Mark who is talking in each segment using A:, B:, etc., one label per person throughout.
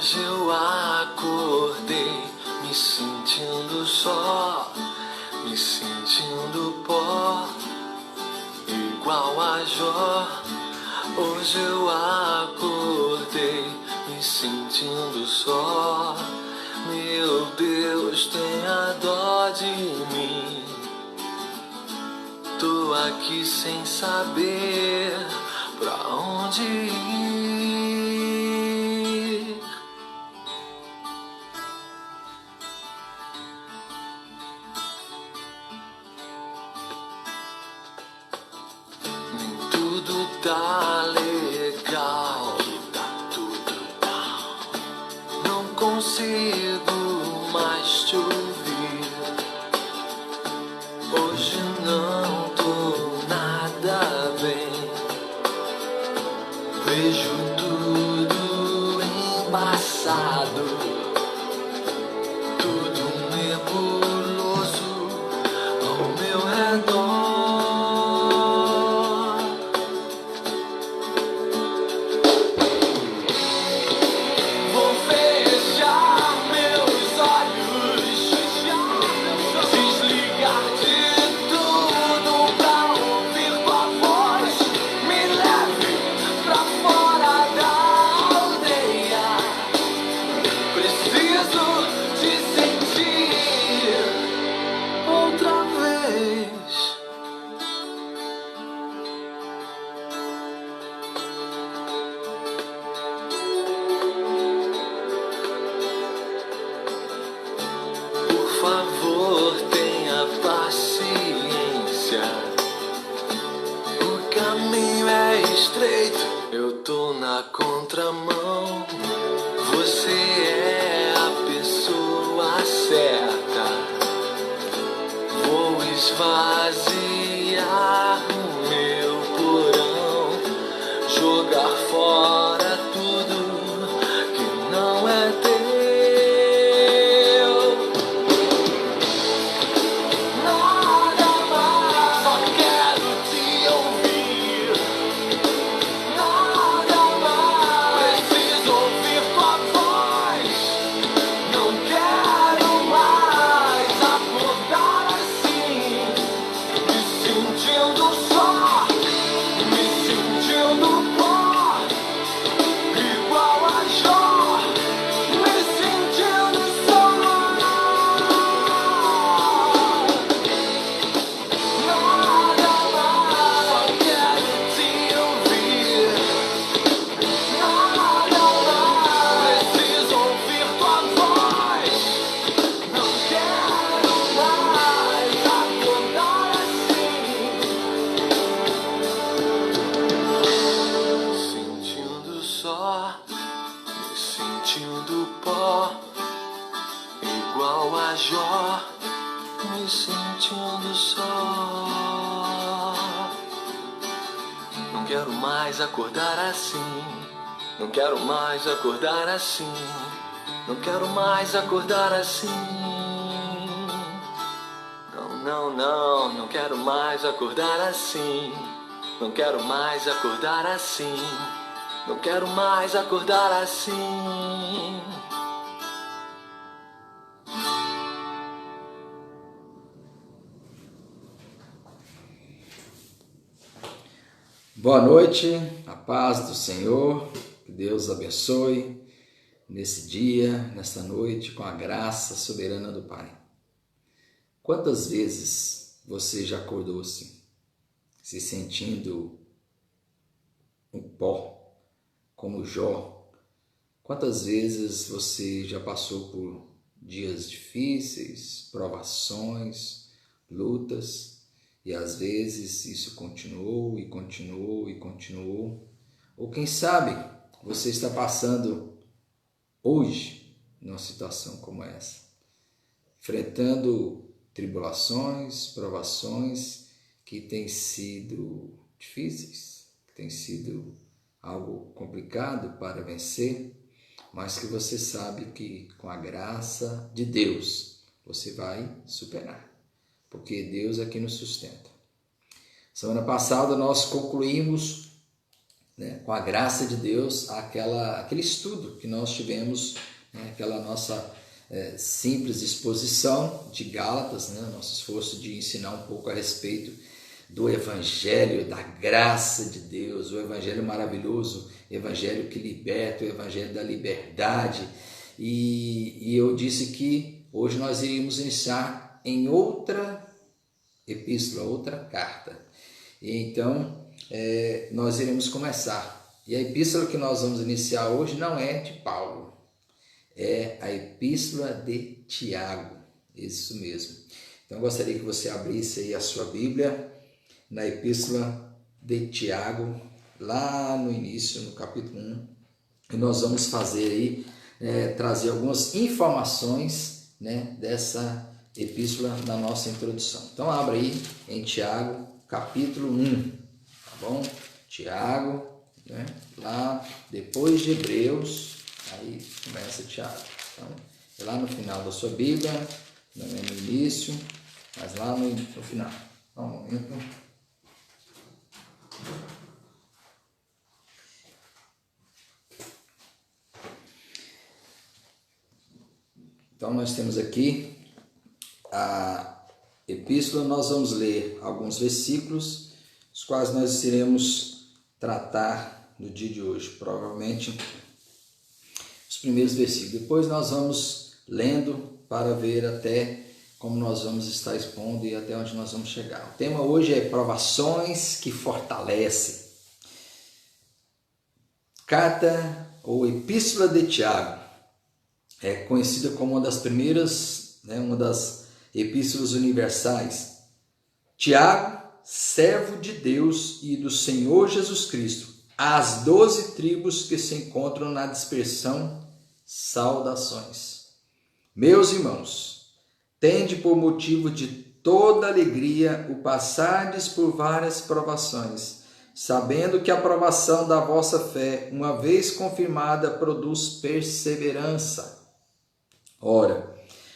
A: Hoje eu acordei me sentindo só, me sentindo pó, igual a Jó. Hoje eu acordei me sentindo só. Meu Deus, tenha dó de mim. Tô aqui sem saber pra onde ir. Nem tudo tá legal, tá tudo mal. Não consigo mais te ouvir. Hoje não tô nada bem. Vejo tudo embaçado, tudo nebuloso ao meu redor. Vou fechar meus olhos, desligar de tudo pra ouvir tua voz. Me leve pra fora da aldeia. Preciso te sentir outra vez. Por favor, tenha paciência. O caminho é estreito, eu tô na contramão. Você é a pessoa certa. Vou esvaziar o meu porão, jogar fora tudo que não é teu. Nada mais, só quero te ouvir. Nada mais, preciso ouvir tua voz. Não quero mais acordar assim, me sentindo só, me sentindo pó, igual a Jó, me sentindo só. Nada mais, só quero te ouvir. Nada mais, preciso ouvir tua voz. Não quero mais acordar assim, me sentindo só, me sentindo pó, igual a Jó, me sentindo só. Não quero mais acordar assim, não quero mais acordar assim, não quero mais acordar assim. Não quero mais acordar assim, não quero mais acordar assim, não quero mais acordar assim.
B: Boa noite, a paz do Senhor, que Deus abençoe nesse dia, nesta noite, com a graça soberana do Pai. Quantas vezes você já acordou-se, se sentindo um pó, como Jó? Quantas vezes você já passou por dias difíceis, provações, lutas, e às vezes isso continuou e continuou e continuou? Ou quem sabe você está passando hoje numa situação como essa, enfrentando tribulações, provações que têm sido difíceis, que têm sido algo complicado para vencer, mas que você sabe que com a graça de Deus você vai superar, porque Deus é quem nos sustenta. Semana passada nós concluímos né, com a graça de Deus, aquele estudo que nós tivemos, né, aquela nossa simples exposição de Gálatas, né, nosso esforço de ensinar um pouco a respeito do Evangelho, da graça de Deus, o Evangelho maravilhoso, o Evangelho que liberta, o Evangelho da liberdade. E eu disse que hoje nós iríamos iniciar em outra epístola, outra carta. Então, nós iremos começar. E a epístola que nós vamos iniciar hoje não é de Paulo, é a epístola de Tiago, isso mesmo. Então, eu gostaria que você abrisse aí a sua Bíblia na epístola de Tiago, lá no início, no capítulo 1, e nós vamos fazer aí, trazer algumas informações, né, dessa epístola na nossa introdução. Então, abra aí em Tiago, capítulo 1, tá bom? Tiago, né, lá depois de Hebreus, aí começa Tiago. Então, é lá no final da sua Bíblia, não é no início, mas lá no final. Então, um momento. Então, nós temos aqui a epístola, nós vamos ler alguns versículos, os quais nós iremos tratar no dia de hoje, provavelmente os primeiros versículos. Depois nós vamos lendo para ver até como nós vamos estar expondo e até onde nós vamos chegar. O tema hoje é provações que fortalecem. Carta ou epístola de Tiago é conhecida como uma das primeiras, né, uma das epístolas universais. Tiago, servo de Deus e do Senhor Jesus Cristo, às 12 tribos que se encontram na dispersão, saudações. Meus irmãos, tende por motivo de toda alegria o passardes por várias provações, sabendo que a provação da vossa fé, uma vez confirmada, produz perseverança. Ora,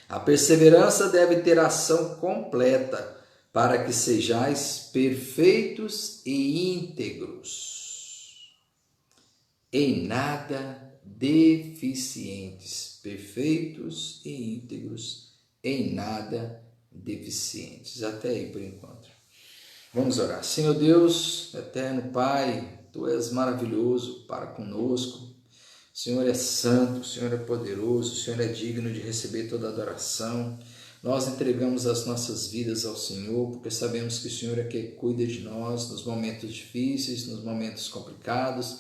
B: a perseverança deve ter ação completa, para que sejais perfeitos e íntegros, em nada deficientes. Perfeitos e íntegros, em nada deficientes. Até aí por enquanto. Vamos orar. Senhor Deus, eterno Pai, Tu és maravilhoso para conosco. O Senhor é santo, o Senhor é poderoso, o Senhor é digno de receber toda adoração. Nós entregamos as nossas vidas ao Senhor, porque sabemos que o Senhor é quem cuida de nós nos momentos difíceis, nos momentos complicados,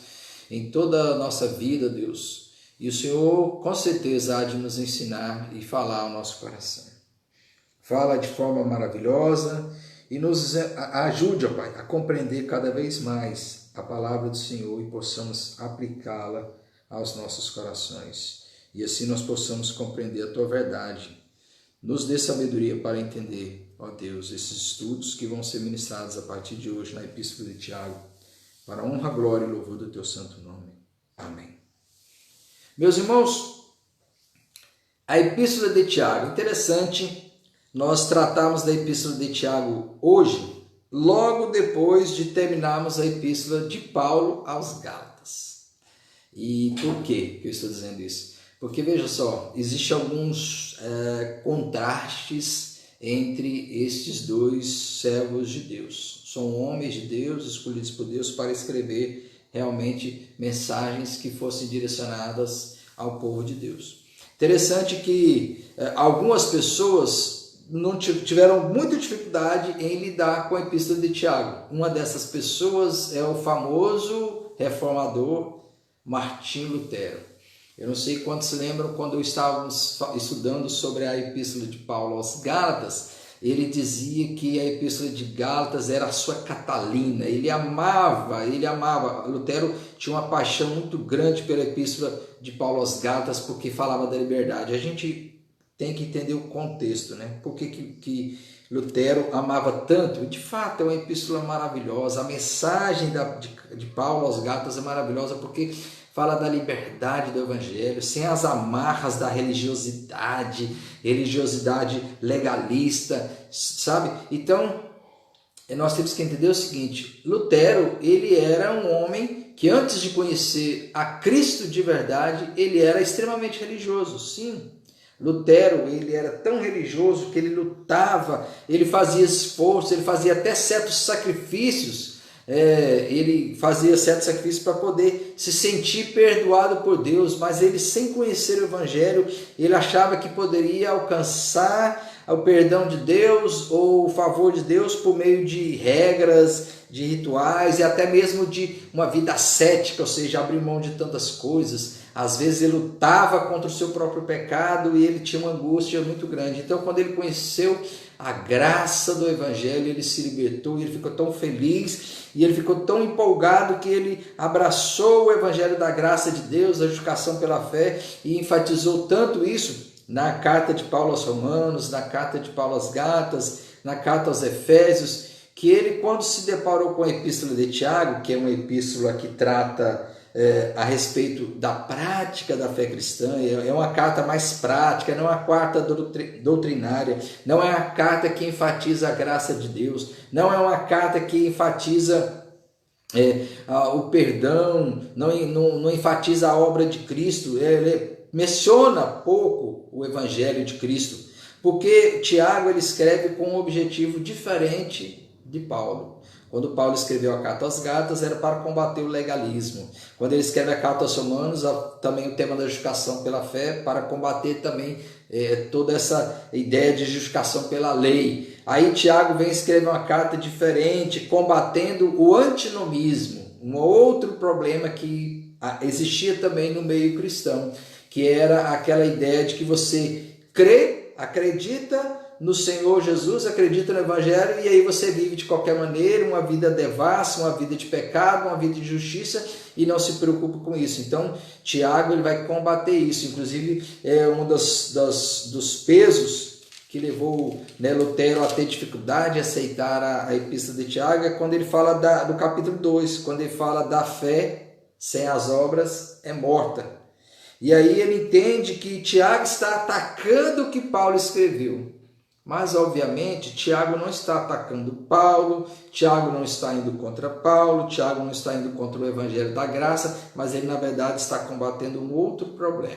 B: em toda a nossa vida, Deus. E o Senhor, com certeza, há de nos ensinar e falar ao nosso coração. Fala de forma maravilhosa e nos ajude, ó Pai, a compreender cada vez mais a palavra do Senhor e possamos aplicá-la aos nossos corações. E assim nós possamos compreender a Tua verdade. Nos dê sabedoria para entender, ó Deus, esses estudos que vão ser ministrados a partir de hoje na Epístola de Tiago, para a honra, glória e louvor do Teu santo nome. Amém. Meus irmãos, a Epístola de Tiago, interessante, nós tratamos da Epístola de Tiago hoje, logo depois de terminarmos a Epístola de Paulo aos Gálatas. E por que eu estou dizendo isso? Porque, veja só, existem alguns contrastes entre estes dois servos de Deus. São homens de Deus, escolhidos por Deus para escrever realmente mensagens que fossem direcionadas ao povo de Deus. Interessante que algumas pessoas não tiveram muita dificuldade em lidar com a Epístola de Tiago. Uma dessas pessoas é o famoso reformador Martim Lutero. Eu não sei quantos se lembram quando estávamos estudando sobre a Epístola de Paulo aos Gálatas, ele dizia que a Epístola de Gálatas era a sua Catalina, ele amava, Lutero tinha uma paixão muito grande pela Epístola de Paulo aos Gálatas porque falava da liberdade. A gente tem que entender o contexto, né? Por que Lutero amava tanto? De fato, é uma epístola maravilhosa, a mensagem de Paulo aos Gálatas é maravilhosa porque fala da liberdade do Evangelho, sem as amarras da religiosidade legalista, sabe? Então, nós temos que entender o seguinte: Lutero, ele era um homem que antes de conhecer a Cristo de verdade, ele era extremamente religioso, sim. Lutero, ele era tão religioso que ele lutava, ele fazia esforço, ele fazia até certos sacrifícios, ele fazia certos sacrifícios para poder se sentir perdoado por Deus, mas ele, sem conhecer o Evangelho, ele achava que poderia alcançar o perdão de Deus ou o favor de Deus por meio de regras, de rituais e até mesmo de uma vida ascética, ou seja, abrir mão de tantas coisas. Às vezes ele lutava contra o seu próprio pecado e ele tinha uma angústia muito grande. Então, quando ele conheceu a graça do Evangelho, ele se libertou e ele ficou tão feliz e ele ficou tão empolgado que ele abraçou o Evangelho da graça de Deus, a justificação pela fé, e enfatizou tanto isso na carta de Paulo aos Romanos, na carta de Paulo às Gálatas, na carta aos Efésios, que ele, quando se deparou com a epístola de Tiago, que é uma epístola que trata a respeito da prática da fé cristã, é uma carta mais prática, não é uma carta doutrinária, não é uma carta que enfatiza a graça de Deus, não é uma carta que enfatiza o perdão, não enfatiza a obra de Cristo, ele menciona pouco o Evangelho de Cristo, porque Tiago ele escreve com um objetivo diferente de Paulo. Quando Paulo escreveu a carta aos Gálatas, era para combater o legalismo. Quando ele escreve a carta aos Romanos, também o tema da justificação pela fé, para combater também toda essa ideia de justificação pela lei. Aí Tiago vem escrever uma carta diferente, combatendo o antinomismo, um outro problema que existia também no meio cristão, que era aquela ideia de que você crê, acredita no Senhor Jesus, acredita no Evangelho e aí você vive de qualquer maneira, uma vida devassa, uma vida de pecado, uma vida de justiça e não se preocupa com isso. Então, Tiago ele vai combater isso. Inclusive, é um dos pesos que levou Lutero a ter dificuldade de aceitar a epístola de Tiago é quando ele fala do capítulo 2, quando ele fala da fé sem as obras é morta. E aí ele entende que Tiago está atacando o que Paulo escreveu. Mas, obviamente, Tiago não está atacando Paulo, Tiago não está indo contra Paulo, Tiago não está indo contra o Evangelho da Graça, mas ele, na verdade, está combatendo um outro problema.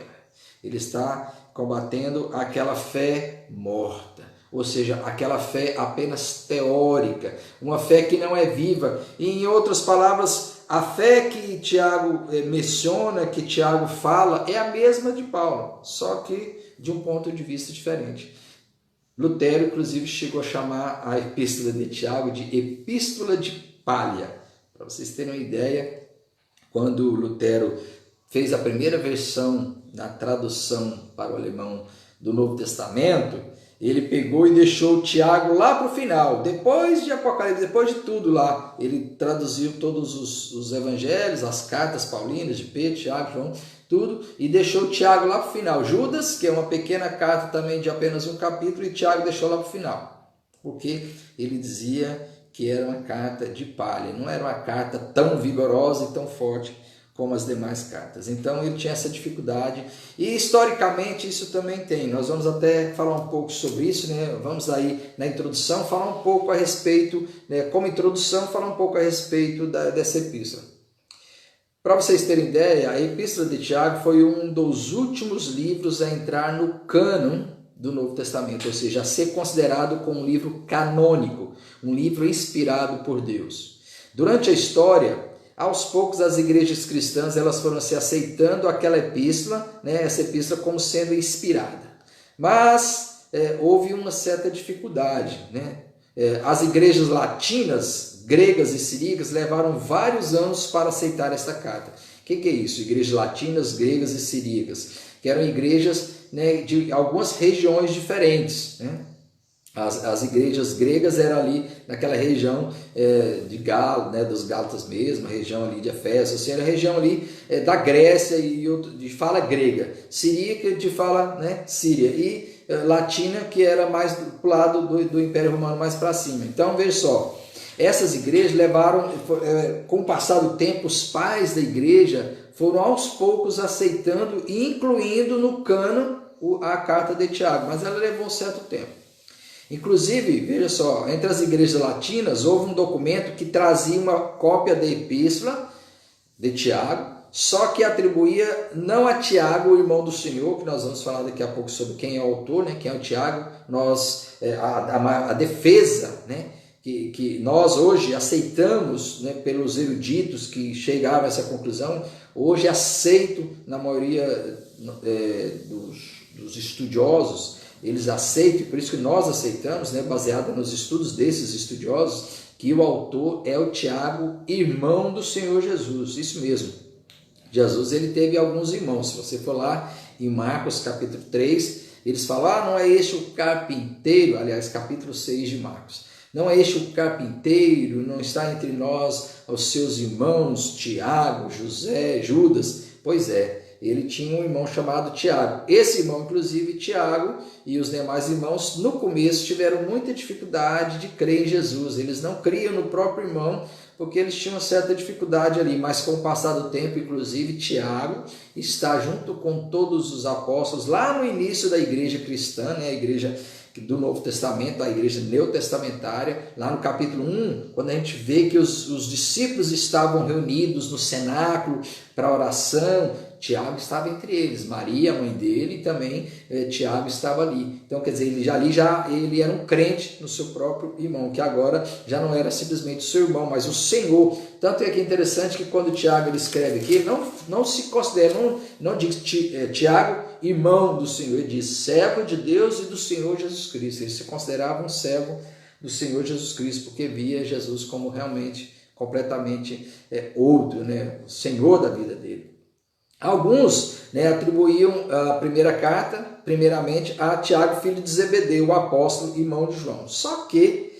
B: Ele está combatendo aquela fé morta, ou seja, aquela fé apenas teórica, uma fé que não é viva. E, em outras palavras, a fé que Tiago menciona, que Tiago fala, é a mesma de Paulo, só que de um ponto de vista diferente. Lutero, inclusive, chegou a chamar a epístola de Tiago de epístola de palha. Para vocês terem uma ideia, quando Lutero fez a primeira versão na tradução para o alemão do Novo Testamento, ele pegou e deixou Tiago lá para o final, depois de Apocalipse, depois de tudo lá. Ele traduziu todos os evangelhos, as cartas paulinas de Pedro, Tiago, João, tudo, e deixou Tiago lá para o final. Judas, que é uma pequena carta também de apenas um capítulo, e Tiago deixou lá para o final, porque ele dizia que era uma carta de palha, não era uma carta tão vigorosa e tão forte como as demais cartas. Então ele tinha essa dificuldade, e historicamente isso também tem. Nós vamos até falar um pouco sobre isso, né? Vamos aí na introdução falar um pouco a respeito, né? Como introdução, falar um pouco a respeito dessa epístola. Para vocês terem ideia, a epístola de Tiago foi um dos últimos livros a entrar no cânon do Novo Testamento, ou seja, a ser considerado como um livro canônico, um livro inspirado por Deus. Durante a história, aos poucos as igrejas cristãs elas foram se aceitando aquela epístola, né, essa epístola como sendo inspirada. Mas houve uma certa dificuldade, né? As igrejas latinas, gregas e siríacas levaram vários anos para aceitar esta carta. O que é isso? Igrejas latinas, gregas e siríacas, que eram igrejas, né, de algumas regiões diferentes, né? As igrejas gregas eram ali naquela região de Galo, né, dos Gálatas mesmo, a região ali de Efésios, assim, era a região ali da Grécia e de fala grega, siríaca de fala, né, síria, e latina que era mais do lado do Império Romano mais para cima. Então veja só, essas igrejas levaram, com o passar do tempo, os pais da igreja foram aos poucos aceitando e incluindo no cânon a carta de Tiago, mas ela levou um certo tempo. Inclusive, veja só, entre as igrejas latinas houve um documento que trazia uma cópia da epístola de Tiago, só que atribuía não a Tiago, o irmão do Senhor, que nós vamos falar daqui a pouco sobre quem é o autor, né, quem é o Tiago, a defesa, né, que nós hoje aceitamos, né, pelos eruditos que chegaram a essa conclusão, hoje aceito na maioria dos estudiosos, eles aceitam, e por isso que nós aceitamos, né, baseado nos estudos desses estudiosos, que o autor é o Tiago, irmão do Senhor Jesus, isso mesmo. Jesus ele teve alguns irmãos, se você for lá em Marcos capítulo 3, eles falam, não é este o carpinteiro, aliás, capítulo 6 de Marcos, não é este o carpinteiro, não está entre nós os seus irmãos, Tiago, José, Judas? Pois é, ele tinha um irmão chamado Tiago. Esse irmão, inclusive, Tiago e os demais irmãos, no começo tiveram muita dificuldade de crer em Jesus. Eles não criam no próprio irmão, porque eles tinham uma certa dificuldade ali. Mas com o passar do tempo, inclusive, Tiago está junto com todos os apóstolos, lá no início da igreja cristã, né, a igreja do Novo Testamento, a igreja neotestamentária, lá no capítulo 1, quando a gente vê que os discípulos estavam reunidos no cenáculo para oração, Tiago estava entre eles, Maria, a mãe dele, e também Tiago estava ali. Então, quer dizer, ele era um crente no seu próprio irmão, que agora já não era simplesmente o seu irmão, mas o Senhor. Tanto é que é interessante que quando Tiago ele escreve aqui, não se considera, não diz Tiago, irmão do Senhor, ele diz servo de Deus e do Senhor Jesus Cristo. Ele se considerava um servo do Senhor Jesus Cristo, porque via Jesus como realmente, completamente outro, né? O Senhor da vida dele. Alguns, né, atribuíam a primeira carta, primeiramente, a Tiago, filho de Zebedeu, o apóstolo, irmão de João. Só que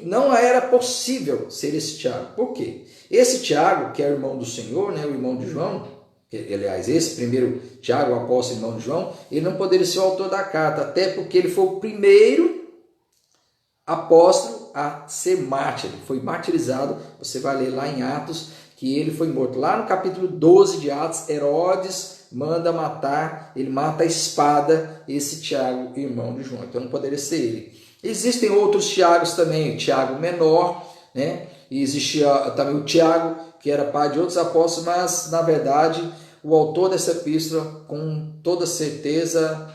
B: não era possível ser esse Tiago. Por quê? Esse Tiago, que é o irmão do Senhor, né, o irmão de João, aliás, esse primeiro Tiago, o apóstolo, irmão de João, ele não poderia ser o autor da carta, até porque ele foi o primeiro apóstolo a ser mártir. Ele foi martirizado, você vai ler lá em Atos, que ele foi morto. Lá no capítulo 12 de Atos, Herodes manda matar, ele mata a espada esse Tiago, irmão de João. Então não poderia ser ele. Existem outros Tiagos também, o Tiago menor, né? E existia também o Tiago, que era pai de outros apóstolos, mas na verdade o autor dessa epístola, com toda certeza,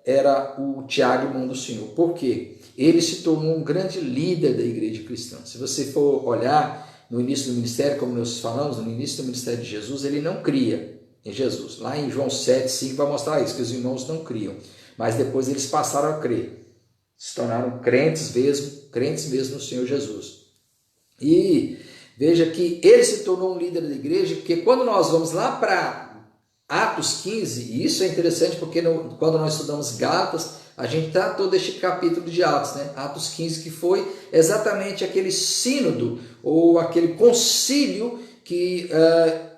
B: era o Tiago, irmão do Senhor. Por quê? Ele se tornou um grande líder da igreja cristã. Se você for olhar no início do ministério, como nós falamos, no início do ministério de Jesus, ele não cria em Jesus. Lá em João 7,5 vai mostrar isso, que os irmãos não criam. Mas depois eles passaram a crer. Se tornaram crentes mesmo no Senhor Jesus. E veja que ele se tornou um líder da igreja, porque quando nós vamos lá para Atos 15, e isso é interessante porque quando nós estudamos Gálatas, a gente está todo este capítulo de Atos, né? Atos 15, que foi exatamente aquele sínodo, ou aquele concílio que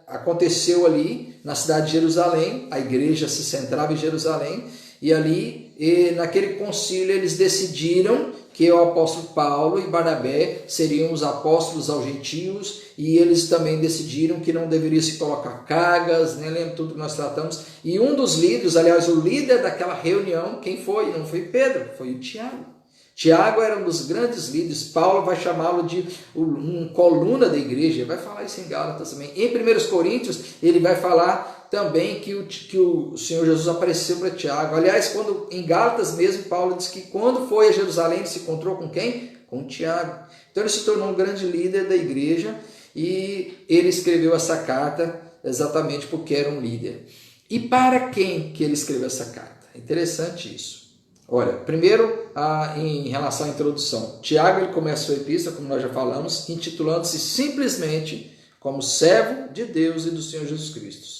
B: aconteceu ali na cidade de Jerusalém. A igreja se centrava em Jerusalém, e ali, naquele concílio, eles decidiram que o apóstolo Paulo e Barnabé seriam os apóstolos aos gentios, e eles também decidiram que não deveria se colocar cargas, né? Lembra tudo que nós tratamos? E um dos líderes, aliás, o líder daquela reunião, quem foi? Não foi Pedro, foi o Tiago. Tiago era um dos grandes líderes. Paulo vai chamá-lo de uma coluna da igreja, ele vai falar isso em Gálatas também. Em 1 Coríntios, ele vai falar também que o Senhor Jesus apareceu para Tiago. Aliás, em Gálatas mesmo, Paulo diz que quando foi a Jerusalém, ele se encontrou com quem? Com Tiago. Então ele se tornou um grande líder da igreja, e ele escreveu essa carta exatamente porque era um líder. E para quem que ele escreveu essa carta? Interessante isso. Olha, primeiro, em relação à introdução, Tiago ele começa a sua epístola, como nós já falamos, intitulando-se simplesmente como servo de Deus e do Senhor Jesus Cristo.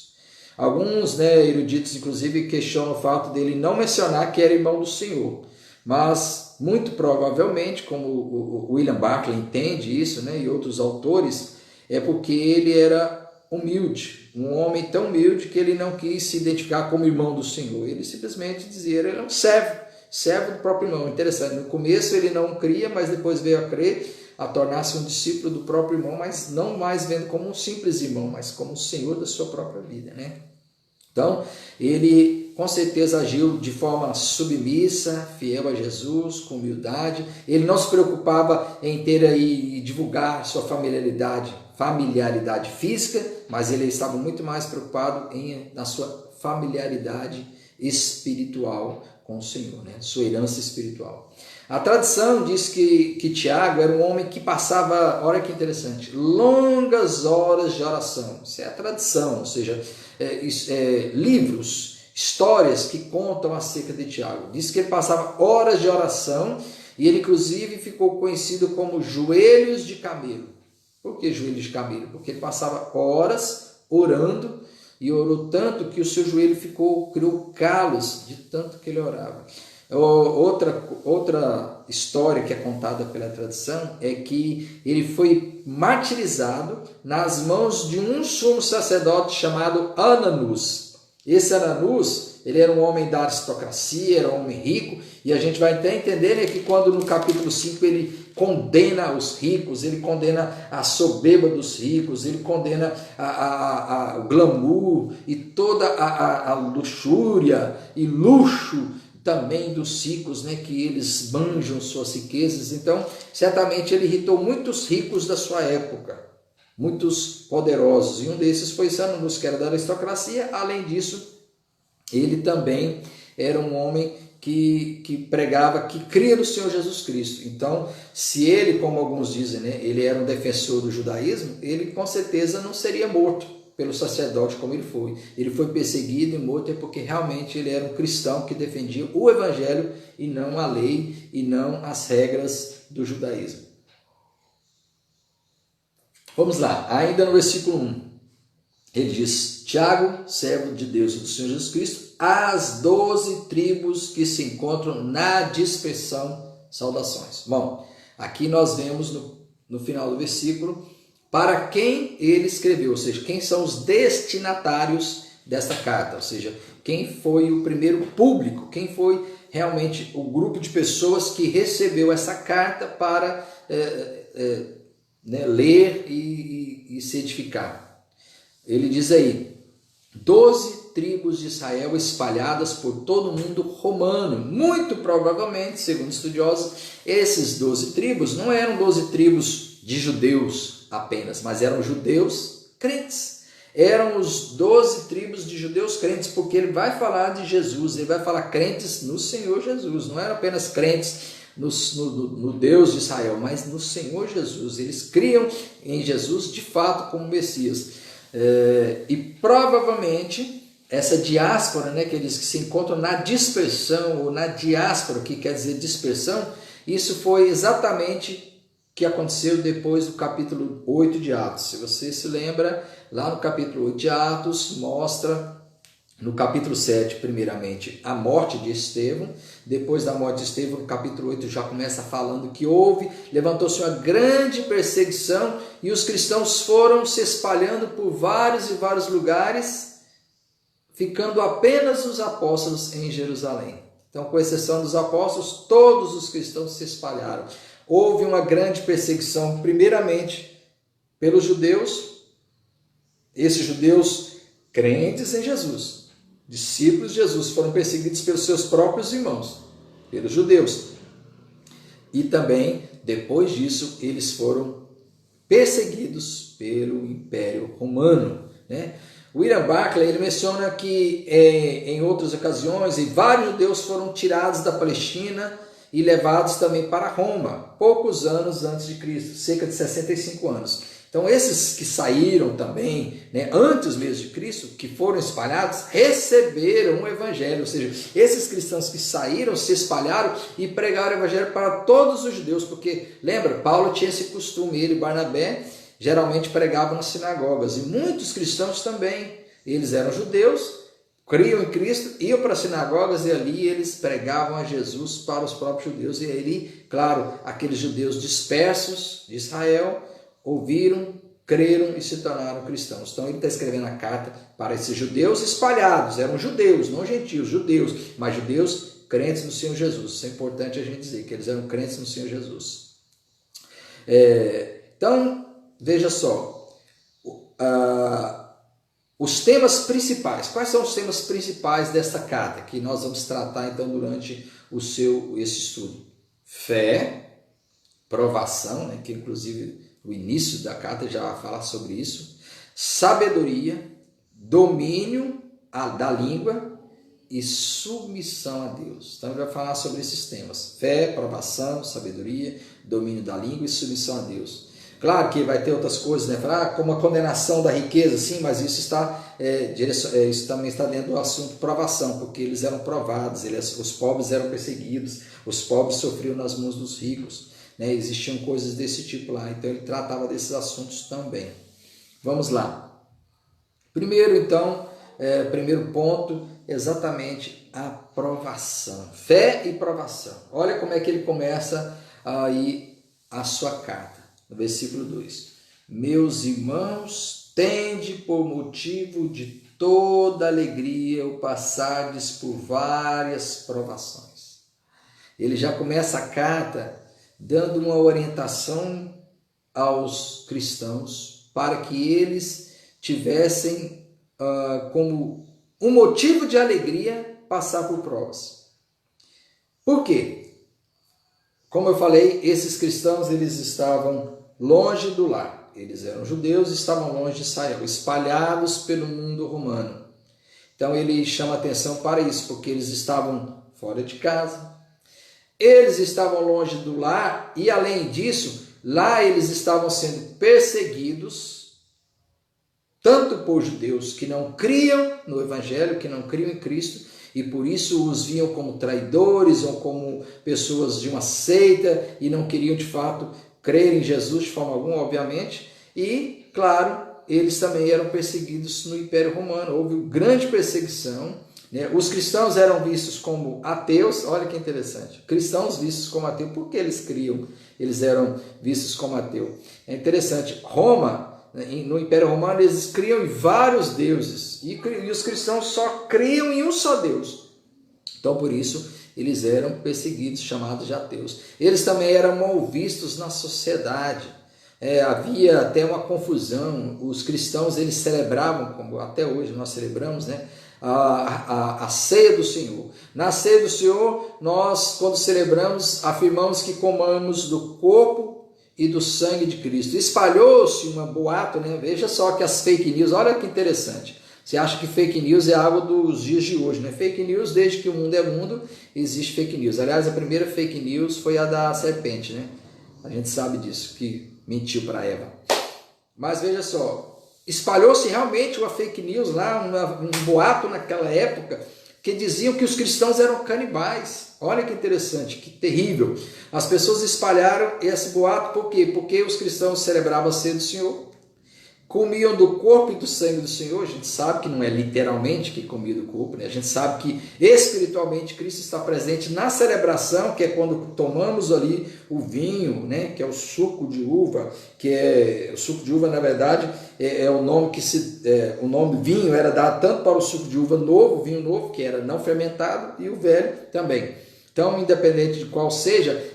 B: Alguns, eruditos, inclusive, questionam o fato dele não mencionar que era irmão do Senhor, mas muito provavelmente, como o William Barclay entende isso, e outros autores, é porque ele era humilde, um homem tão humilde que ele não quis se identificar como irmão do Senhor. Ele simplesmente dizia, ele é um servo do próprio irmão. Interessante, no começo ele não cria, mas depois veio a crer, a tornar-se um discípulo do próprio irmão, mas não mais vendo como um simples irmão, mas como o Senhor da sua própria vida, Então, ele com certeza agiu de forma submissa, fiel a Jesus, com humildade. Ele não se preocupava em ter e divulgar sua familiaridade física, mas ele estava muito mais preocupado na sua familiaridade espiritual com o Senhor, né? Sua herança espiritual. A tradição diz que Tiago era um homem que passava, olha que interessante, longas horas de oração. Isso é a tradição, ou seja, livros, histórias que contam acerca de Tiago. Diz que ele passava horas de oração e ele inclusive ficou conhecido como joelhos de camelo. Por que joelhos de camelo? Porque ele passava horas orando e orou tanto que o seu joelho criou calos de tanto que ele orava. Outra história que é contada pela tradição é que ele foi martirizado nas mãos de um sumo sacerdote chamado Ananus. Esse Ananus, ele era um homem da aristocracia, era um homem rico, e a gente vai até entender, né, que quando no capítulo 5 ele condena os ricos, ele condena a soberba dos ricos, ele condena o glamour e toda a luxúria e luxo também dos ricos, né, que eles manjam suas riquezas. Então, certamente ele irritou muitos ricos da sua época, muitos poderosos, e um desses foi Ananus, que era da aristocracia. Além disso, ele também era um homem que pregava, que cria no Senhor Jesus Cristo. Então, se ele, como alguns dizem, né, ele era um defensor do judaísmo, ele com certeza não seria morto pelo sacerdote como ele foi. Ele foi perseguido e morto porque realmente ele era um cristão que defendia o evangelho e não a lei e não as regras do judaísmo. Vamos lá, ainda no versículo 1, ele diz: Tiago, servo de Deus e do Senhor Jesus Cristo, às 12 tribos que se encontram na dispersão, saudações. Bom, aqui nós vemos no final do versículo para quem ele escreveu, ou seja, quem são os destinatários desta carta, ou seja, quem foi o primeiro público, quem foi realmente o grupo de pessoas que recebeu essa carta para ler e se edificar. Ele diz aí, 12 tribos de Israel espalhadas por todo o mundo romano. Muito provavelmente, segundo estudiosos, esses 12 tribos não eram 12 tribos de judeus apenas, mas eram judeus crentes. Eram os 12 tribos de judeus crentes, porque ele vai falar de Jesus, ele vai falar crentes no Senhor Jesus. Não eram apenas crentes no Deus de Israel, mas no Senhor Jesus. Eles criam em Jesus de fato como Messias. E provavelmente essa diáspora, né, que eles que se encontram na dispersão, ou na diáspora, que quer dizer dispersão, isso foi exatamente o que aconteceu depois do capítulo 8 de Atos. Se você se lembra, lá no capítulo 8 de Atos, mostra no capítulo 7, primeiramente, a morte de Estevão. Depois da morte de Estevão, no capítulo 8 já começa falando que levantou-se uma grande perseguição e os cristãos foram se espalhando por vários e vários lugares, ficando apenas os apóstolos em Jerusalém. Então, com exceção dos apóstolos, todos os cristãos se espalharam. Houve uma grande perseguição, primeiramente, pelos judeus, esses judeus crentes em Jesus. Discípulos de Jesus foram perseguidos pelos seus próprios irmãos, pelos judeus. E também, depois disso, eles foram perseguidos pelo Império Romano, né? William Barclay, ele menciona que em outras ocasiões, vários judeus foram tirados da Palestina e levados também para Roma, poucos anos antes de Cristo, cerca de 65 anos. Então, esses que saíram também, né, antes mesmo de Cristo, que foram espalhados, receberam o Evangelho. Ou seja, esses cristãos que saíram, se espalharam e pregaram o Evangelho para todos os judeus. Porque, lembra, Paulo tinha esse costume, ele e Barnabé geralmente pregavam nas sinagogas. E muitos cristãos também, eles eram judeus, criam em Cristo, iam para as sinagogas e ali eles pregavam a Jesus para os próprios judeus. E ali, claro, aqueles judeus dispersos de Israel ouviram, creram e se tornaram cristãos. Então ele está escrevendo a carta para esses judeus espalhados, eram judeus, não gentios, judeus, mas judeus crentes no Senhor Jesus. Isso é importante a gente dizer, que eles eram crentes no Senhor Jesus. Então, veja só, os temas principais. Quais são os temas principais desta carta que nós vamos tratar então durante esse estudo? Fé, provação, né, que inclusive o início da carta já vai falar sobre isso, sabedoria, domínio da língua e submissão a Deus. Então ele vai falar sobre esses temas: fé, provação, sabedoria, domínio da língua e submissão a Deus. Claro que vai ter outras coisas, né? Como a condenação da riqueza, sim, mas isso isso também está dentro do assunto provação, porque eles eram provados, os pobres eram perseguidos, os pobres sofriam nas mãos dos ricos, né? Existiam coisas desse tipo lá, então ele tratava desses assuntos também. Vamos lá. Primeiro, então, primeiro ponto, exatamente a provação. Fé e provação. Olha como é que ele começa aí a sua carta. No versículo 2: meus irmãos, tende por motivo de toda alegria o passardes por várias provações. Ele já começa a carta dando uma orientação aos cristãos para que eles tivessem como um motivo de alegria passar por provas. Por quê? Como eu falei, esses cristãos eles estavam longe do lar. Eles eram judeus e estavam longe de Israel, espalhados pelo mundo romano. Então ele chama atenção para isso, porque eles estavam fora de casa, eles estavam longe do lar e, além disso, lá eles estavam sendo perseguidos, tanto por judeus que não criam no Evangelho, que não criam em Cristo, e por isso os viam como traidores ou como pessoas de uma seita e não queriam de fato crer em Jesus de forma alguma, obviamente. E, claro, eles também eram perseguidos no Império Romano. Houve grande perseguição, né? Os cristãos eram vistos como ateus. Olha que interessante. Cristãos vistos como ateus. Por que eles criam? Eles eram vistos como ateus. É interessante. Roma, no Império Romano, eles criam em vários deuses. E os cristãos só criam em um só Deus. Então, por isso, eles eram perseguidos, chamados de ateus. Eles também eram mal vistos na sociedade. Havia até uma confusão. Os cristãos eles celebravam, como até hoje nós celebramos, né, a ceia do Senhor. Na ceia do Senhor, nós, quando celebramos, afirmamos que comamos do corpo e do sangue de Cristo. Espalhou-se uma boato, né? Veja só que as fake news, olha que interessante. Você acha que fake news é algo dos dias de hoje, né? Fake news, desde que o mundo é mundo, existe fake news. Aliás, a primeira fake news foi a da serpente, né? A gente sabe disso, que mentiu para Eva. Mas veja só, espalhou-se realmente uma fake news lá, um boato naquela época, que diziam que os cristãos eram canibais. Olha que interessante, que terrível. As pessoas espalharam esse boato, por quê? Porque os cristãos celebravam a ceia do Senhor, comiam do corpo e do sangue do Senhor. A gente sabe que não é literalmente que comia do corpo, né? A gente sabe que espiritualmente Cristo está presente na celebração, que é quando tomamos ali o vinho, né? Que é o suco de uva, que é o suco de uva, na verdade, é o nome que o nome vinho era dado tanto para o suco de uva novo, vinho novo, que era não fermentado, e o velho também. Então, independente de qual seja,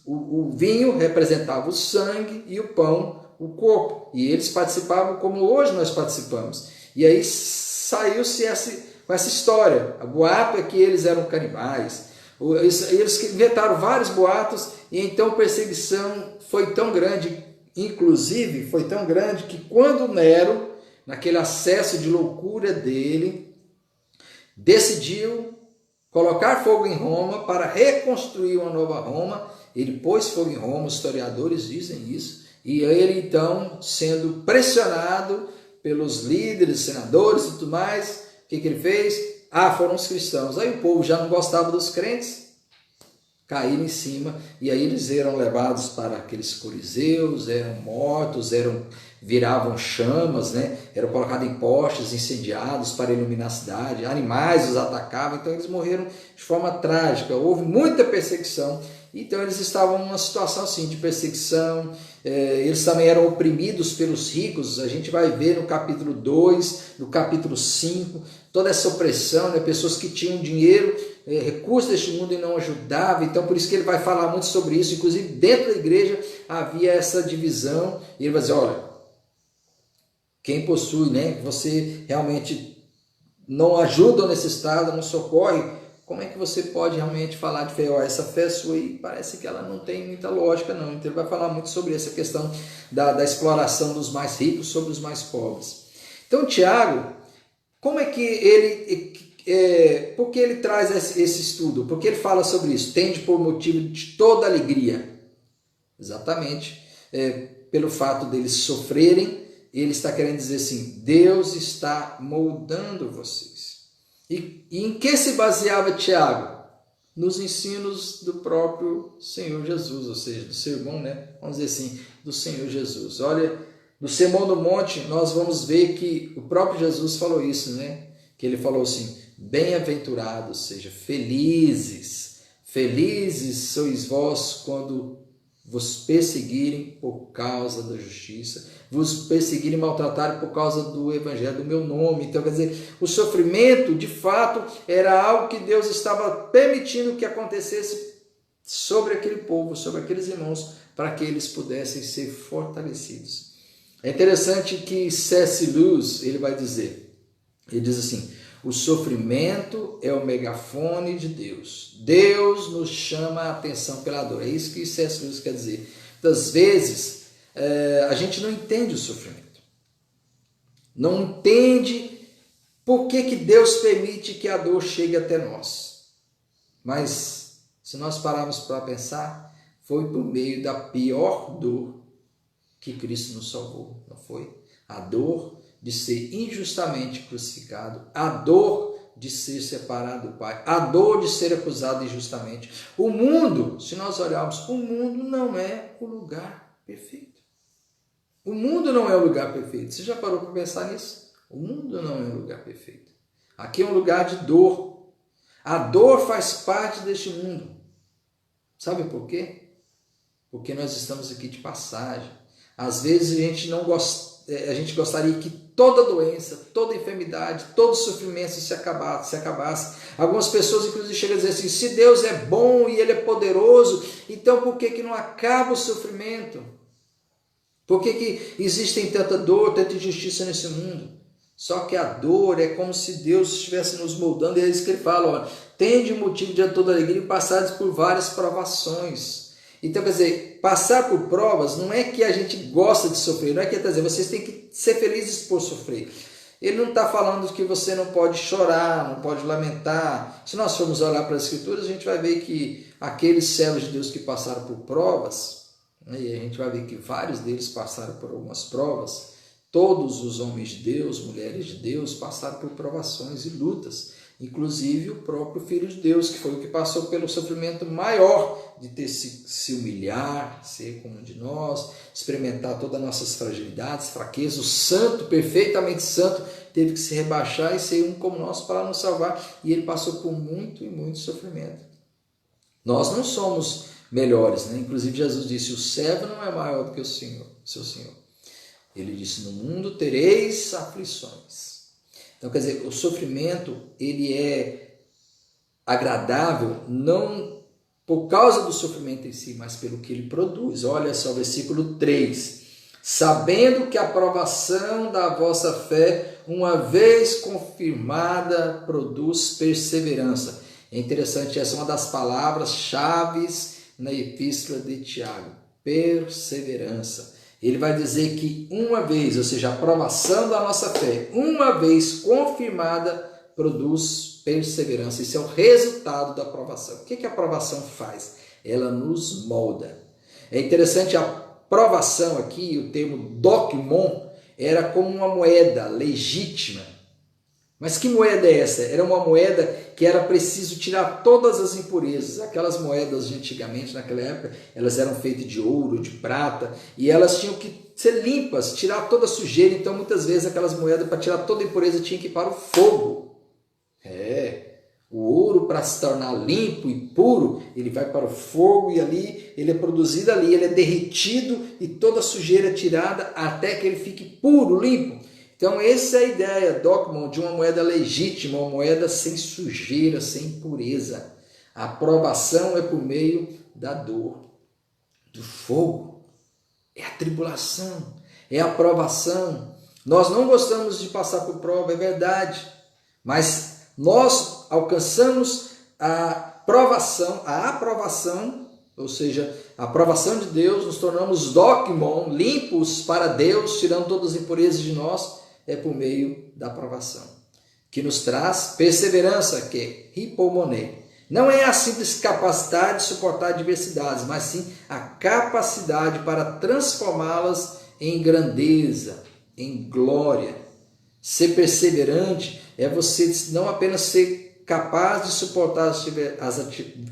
B: o vinho representava o sangue e o pão o corpo, e eles participavam como hoje nós participamos. E aí saiu-se com essa história. O boato é que eles eram canibais. Eles inventaram vários boatos, e então a perseguição foi tão grande, inclusive foi tão grande, que quando Nero, naquele acesso de loucura dele, decidiu colocar fogo em Roma para reconstruir uma nova Roma, ele pôs fogo em Roma, os historiadores dizem isso. E ele, então, sendo pressionado pelos líderes, senadores e tudo mais, o que ele fez? Foram os cristãos. Aí o povo já não gostava dos crentes, caíram em cima, e aí eles eram levados para aqueles coliseus, eram mortos, viravam chamas, né? Eram colocados em postes incendiados para iluminar a cidade, animais os atacavam, então eles morreram de forma trágica. Houve muita perseguição. Então eles estavam numa situação assim de perseguição, eles também eram oprimidos pelos ricos. A gente vai ver no capítulo 2, no capítulo 5, toda essa opressão, né? Pessoas que tinham dinheiro, recursos deste mundo e não ajudavam. Então por isso que ele vai falar muito sobre isso. Inclusive dentro da igreja havia essa divisão, e ele vai dizer, olha, quem possui, né? Você realmente não ajuda o necessitado, não socorre, como é que você pode realmente falar de fé? Essa fé sua aí parece que ela não tem muita lógica, não. Então ele vai falar muito sobre essa questão da exploração dos mais ricos sobre os mais pobres. Então Tiago, como é que por que ele traz esse estudo? Porque ele fala sobre isso. Tende por motivo de toda alegria. Exatamente. Pelo fato deles sofrerem, ele está querendo dizer assim, Deus está moldando vocês. E em que se baseava Tiago? Nos ensinos do próprio Senhor Jesus, ou seja, do sermão, né? Vamos dizer assim, do Senhor Jesus. Olha, no Sermão do Monte, nós vamos ver que o próprio Jesus falou isso, né? Que ele falou assim, bem-aventurados, ou seja, felizes sois vós quando vos perseguirem por causa da justiça, vos perseguirem e maltratarem por causa do evangelho, do meu nome. Então, quer dizer, o sofrimento, de fato, era algo que Deus estava permitindo que acontecesse sobre aquele povo, sobre aqueles irmãos, para que eles pudessem ser fortalecidos. É interessante que C.S. Lewis, ele vai dizer, ele diz assim, o sofrimento é o megafone de Deus. Deus nos chama a atenção pela dor. É isso que C.S. Lewis quer dizer. Muitas vezes, a gente não entende o sofrimento. Não entende por que Deus permite que a dor chegue até nós. Mas, se nós pararmos para pensar, foi por meio da pior dor que Cristo nos salvou, não foi? A dor de ser injustamente crucificado, a dor de ser separado do Pai, a dor de ser acusado injustamente. O mundo, se nós olharmos, o mundo não é o lugar perfeito. O mundo não é o lugar perfeito. Você já parou para pensar nisso? O mundo não é o lugar perfeito. Aqui é um lugar de dor. A dor faz parte deste mundo. Sabe por quê? Porque nós estamos aqui de passagem. Às vezes a gente gostaria que toda doença, toda enfermidade, todo sofrimento se acabasse. Algumas pessoas inclusive chegam a dizer assim, se Deus é bom e Ele é poderoso, então por que não acaba o sofrimento? Por que existem tanta dor, tanta injustiça nesse mundo? Só que a dor é como se Deus estivesse nos moldando, e é isso que ele fala, tende motivo de toda alegria e passados por várias provações. Então, quer dizer, passar por provas não é que a gente gosta de sofrer, não é que ele está dizendo, vocês têm que ser felizes por sofrer. Ele não está falando que você não pode chorar, não pode lamentar. Se nós formos olhar para as Escrituras, a gente vai ver que aqueles servos de Deus que passaram por provas, e a gente vai ver que vários deles passaram por algumas provas, todos os homens de Deus, mulheres de Deus, passaram por provações e lutas. Inclusive o próprio Filho de Deus, que foi o que passou pelo sofrimento maior de ter se humilhar, ser como um de nós, experimentar todas as nossas fragilidades, fraquezas. O santo, perfeitamente santo, teve que se rebaixar e ser um como nós para nos salvar. E ele passou por muito e muito sofrimento. Nós não somos melhores, né? Inclusive Jesus disse, o servo não é maior do que o Senhor, seu Senhor. Ele disse, no mundo tereis aflições. Então, quer dizer, o sofrimento, ele é agradável não por causa do sofrimento em si, mas pelo que ele produz. Olha só, versículo 3. Sabendo que a provação da vossa fé, uma vez confirmada, produz perseverança. É interessante, essa é uma das palavras-chave na epístola de Tiago. Perseverança. Ele vai dizer que uma vez, ou seja, a provação da nossa fé, uma vez confirmada, produz perseverança. Isso é o resultado da provação. O que a provação faz? Ela nos molda. É interessante, a provação aqui, o termo dokmon, era como uma moeda legítima. Mas que moeda é essa? Era uma moeda que era preciso tirar todas as impurezas. Aquelas moedas de antigamente, naquela época, elas eram feitas de ouro, de prata, e elas tinham que ser limpas, tirar toda a sujeira. Então, muitas vezes, aquelas moedas, para tirar toda a impureza, tinha que ir para o fogo. O ouro, para se tornar limpo e puro, ele vai para o fogo e ali, ele é produzido ali, ele é derretido e toda a sujeira é tirada até que ele fique puro, limpo. Então, essa é a ideia, dokmon, de uma moeda legítima, uma moeda sem sujeira, sem impureza. A provação é por meio da dor, do fogo. É a tribulação, é a provação. Nós não gostamos de passar por prova, é verdade, mas nós alcançamos a aprovação, ou seja, a aprovação de Deus, nos tornamos dokimon, limpos para Deus, tirando todas as impurezas de nós, é por meio da aprovação, que nos traz perseverança, que é hipomone. Não é a simples capacidade de suportar adversidades, mas sim a capacidade para transformá-las em grandeza, em glória. Ser perseverante é você não apenas ser capaz de suportar as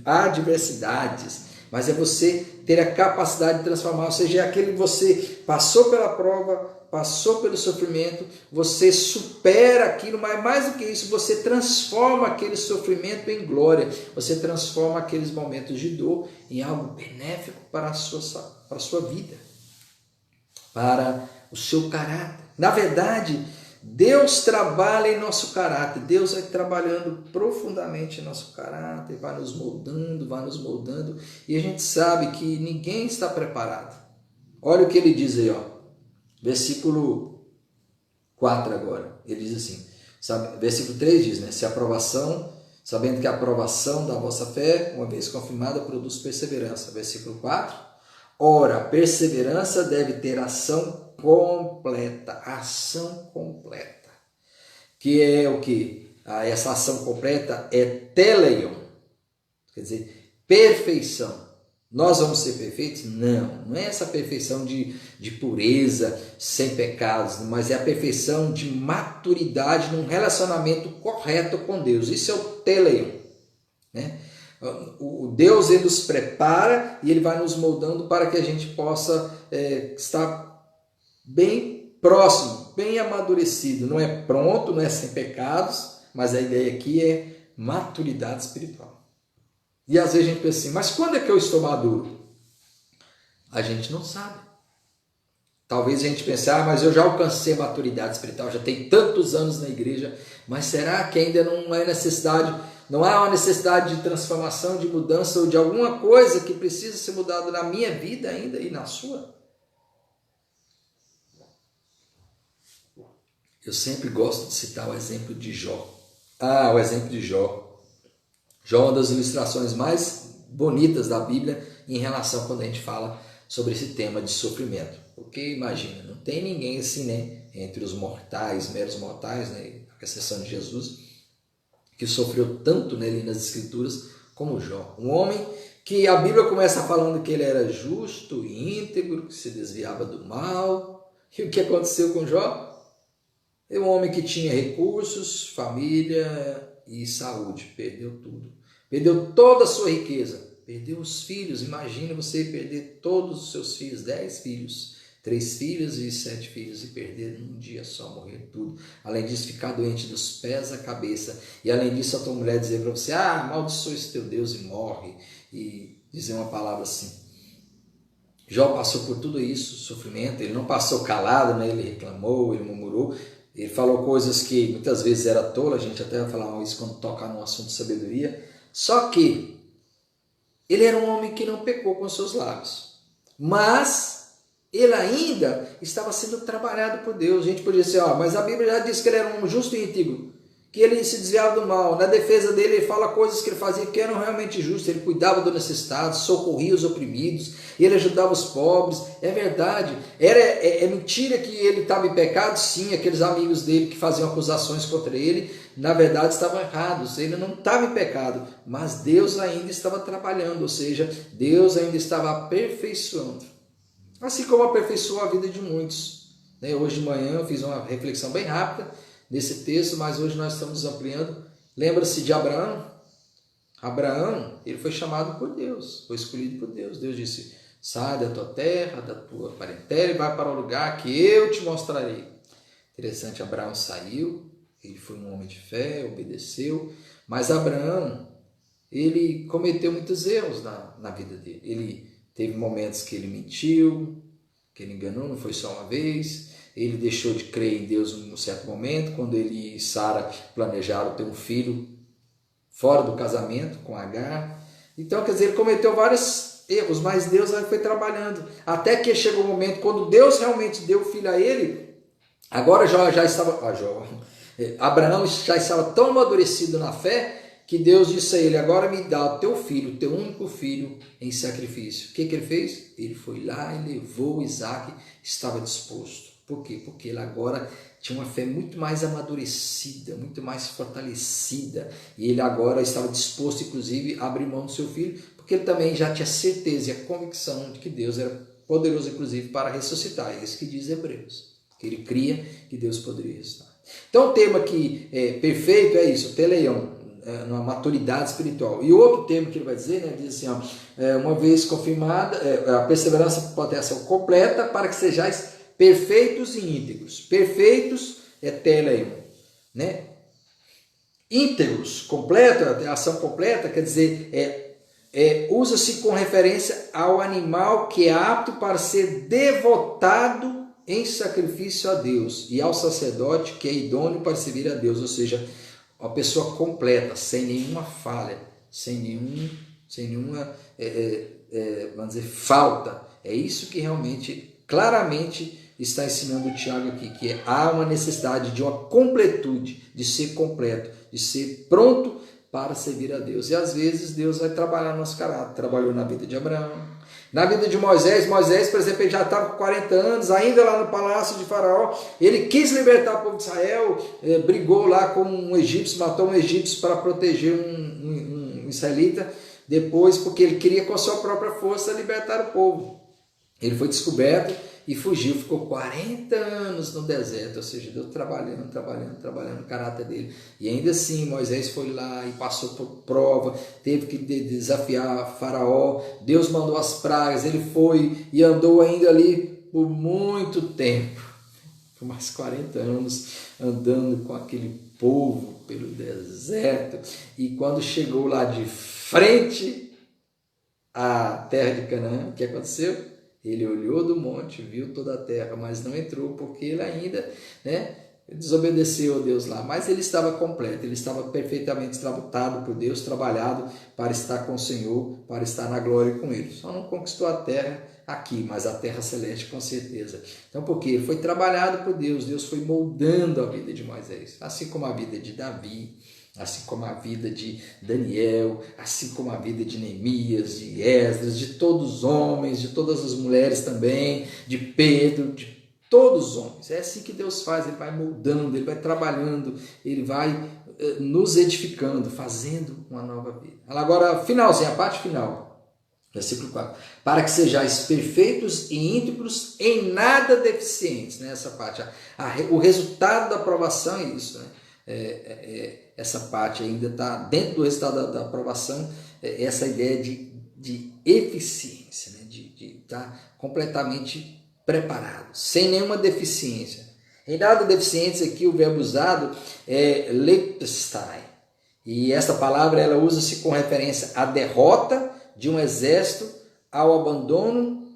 B: adversidades, mas é você ter a capacidade de transformar, ou seja, é aquele que você passou pela prova, passou pelo sofrimento, você supera aquilo, mas mais do que isso, você transforma aquele sofrimento em glória, você transforma aqueles momentos de dor em algo benéfico para a sua vida, para o seu caráter. Na verdade, Deus trabalha em nosso caráter, Deus vai trabalhando profundamente em nosso caráter, vai nos moldando, e a gente sabe que ninguém está preparado. Olha o que ele diz aí, ó. Versículo 4 agora, ele diz assim, versículo 3 diz, né? Se a aprovação, sabendo que a aprovação da vossa fé, uma vez confirmada, produz perseverança. Versículo 4, ora, a perseverança deve ter ação completa, que é o que? Essa ação completa é teleion, quer dizer, perfeição. Nós vamos ser perfeitos? Não é essa perfeição de pureza, sem pecados, mas é a perfeição de maturidade num relacionamento correto com Deus. Isso é o teleion, né? O Deus, ele nos prepara e ele vai nos moldando para que a gente possa estar bem próximo, bem amadurecido. Não é pronto, não é sem pecados, mas a ideia aqui é maturidade espiritual. E às vezes a gente pensa assim, mas quando é que eu estou maduro? A gente não sabe. Talvez a gente pense, mas eu já alcancei a maturidade espiritual, já tenho tantos anos na igreja, mas será que ainda não há uma necessidade de transformação, de mudança ou de alguma coisa que precisa ser mudada na minha vida ainda e na sua? Eu sempre gosto de citar o exemplo de Jó. O exemplo de Jó. Jó é uma das ilustrações mais bonitas da Bíblia em relação quando a gente fala sobre esse tema de sofrimento. Porque imagina, não tem ninguém assim, né, entre os mortais, meros mortais, né, com exceção de Jesus, que sofreu tanto, né, ali nas Escrituras como Jó. Um homem que a Bíblia começa falando que ele era justo, íntegro, que se desviava do mal. E o que aconteceu com Jó? É um homem que tinha recursos, família e saúde, perdeu tudo. Perdeu toda a sua riqueza, perdeu os filhos. Imagina você perder todos os seus filhos, 10 filhos, 3 filhas e 7 filhos, e perder num dia só, morrer tudo. Além disso, ficar doente dos pés à cabeça. E além disso, a tua mulher dizer para você, amaldiçoa esse teu Deus e morre. E dizer uma palavra assim. Jó passou por tudo isso, sofrimento. Ele não passou calado, né? Ele reclamou, ele murmurou. Ele falou coisas que muitas vezes era tola, a gente até vai falar isso quando tocar no assunto de sabedoria. Só que ele era um homem que não pecou com seus lábios, mas ele ainda estava sendo trabalhado por Deus. A gente podia dizer, mas a Bíblia já diz que ele era um justo e íntegro, que ele se desviava do mal. Na defesa dele, ele fala coisas que ele fazia que eram realmente justas. Ele cuidava do necessitado, socorria os oprimidos, ele ajudava os pobres. É verdade. É mentira que ele estava em pecado? Sim, aqueles amigos dele que faziam acusações contra ele, na verdade estavam errados. Ele não estava em pecado, mas Deus ainda estava trabalhando, ou seja, Deus ainda estava aperfeiçoando. Assim como aperfeiçoou a vida de muitos. Hoje de manhã eu fiz uma reflexão bem rápida nesse texto, mas hoje nós estamos ampliando. Lembra-se de Abraão? Abraão, ele foi chamado por Deus, foi escolhido por Deus. Deus disse, sai da tua terra, da tua parentela e vai para o lugar que eu te mostrarei. Interessante, Abraão saiu, ele foi um homem de fé, obedeceu, mas Abraão, ele cometeu muitos erros na vida dele. Ele teve momentos que ele mentiu, que ele enganou, não foi só uma vez. Ele deixou de crer em Deus em um certo momento, quando ele e Sara planejaram ter um filho fora do casamento com Agar. Então, quer dizer, ele cometeu vários erros, mas Deus foi trabalhando. Até que chegou o momento, quando Deus realmente deu o filho a ele, Agora já estava, Abraão já estava tão amadurecido na fé que Deus disse a ele: agora me dá o teu filho, o teu único filho, em sacrifício. O que ele fez? Ele foi lá e levou Isaac, estava disposto. Por quê? Porque ele agora tinha uma fé muito mais amadurecida, muito mais fortalecida, e ele agora estava disposto, inclusive, a abrir mão do seu filho, porque ele também já tinha certeza e a convicção de que Deus era poderoso, inclusive, para ressuscitar. É isso que diz Hebreus, que ele cria que Deus poderia ressuscitar. Então o tema aqui perfeito é isso, teleion, uma maturidade espiritual. E outro termo que ele vai dizer, né, diz assim, uma vez confirmada, a perseverança pode ter ação completa para que sejais perfeitos e íntegros. Perfeitos é teleion, né? Íntegros, completo, a ação completa, quer dizer, usa-se com referência ao animal que é apto para ser devotado em sacrifício a Deus, e ao sacerdote que é idôneo para servir a Deus, ou seja, uma pessoa completa, sem nenhuma falha, sem nenhuma vamos dizer, falta. É isso que realmente, claramente, está ensinando o Tiago aqui, que há uma necessidade de uma completude, de ser completo, de ser pronto para servir a Deus. E às vezes Deus vai trabalhar no nosso caráter. Trabalhou na vida de Abraão, na vida de Moisés, por exemplo, ele já estava com 40 anos, ainda lá no palácio de Faraó. Ele quis libertar o povo de Israel, brigou lá com um egípcio, matou um egípcio para proteger um israelita, depois porque ele queria com a sua própria força libertar o povo. Ele foi descoberto e fugiu, ficou 40 anos no deserto, ou seja, Deus trabalhando o caráter dele. E ainda assim Moisés foi lá e passou por prova, teve que desafiar Faraó, Deus mandou as pragas, ele foi e andou ainda ali por muito tempo, por mais 40 anos, andando com aquele povo pelo deserto. E quando chegou lá de frente à terra de Canaã, o que aconteceu? Ele olhou do monte, viu toda a terra, mas não entrou, porque ele ainda desobedeceu a Deus lá. Mas ele estava completo, ele estava perfeitamente trabutado por Deus, trabalhado para estar com o Senhor, para estar na glória com Ele. Só não conquistou a terra aqui, mas a terra celeste com certeza. Então, porque ele foi trabalhado por Deus, Deus foi moldando a vida de Moisés, assim como a vida de Davi, assim como a vida de Daniel, assim como a vida de Neemias, de Esdras, de todos os homens, de todas as mulheres também, de Pedro, de todos os homens. É assim que Deus faz, Ele vai moldando, Ele vai trabalhando, Ele vai nos edificando, fazendo uma nova vida. Agora, finalzinho, a parte final, versículo 4. Para que sejais perfeitos e íntegros, em nada deficientes. Né? Essa parte, o resultado da aprovação é isso, né? Essa parte ainda está dentro do resultado da aprovação, essa ideia de eficiência, né? De estar completamente preparado, sem nenhuma deficiência. Em nada deficiência aqui o verbo usado é lepstai, e essa palavra ela usa-se com referência à derrota de um exército, ao abandono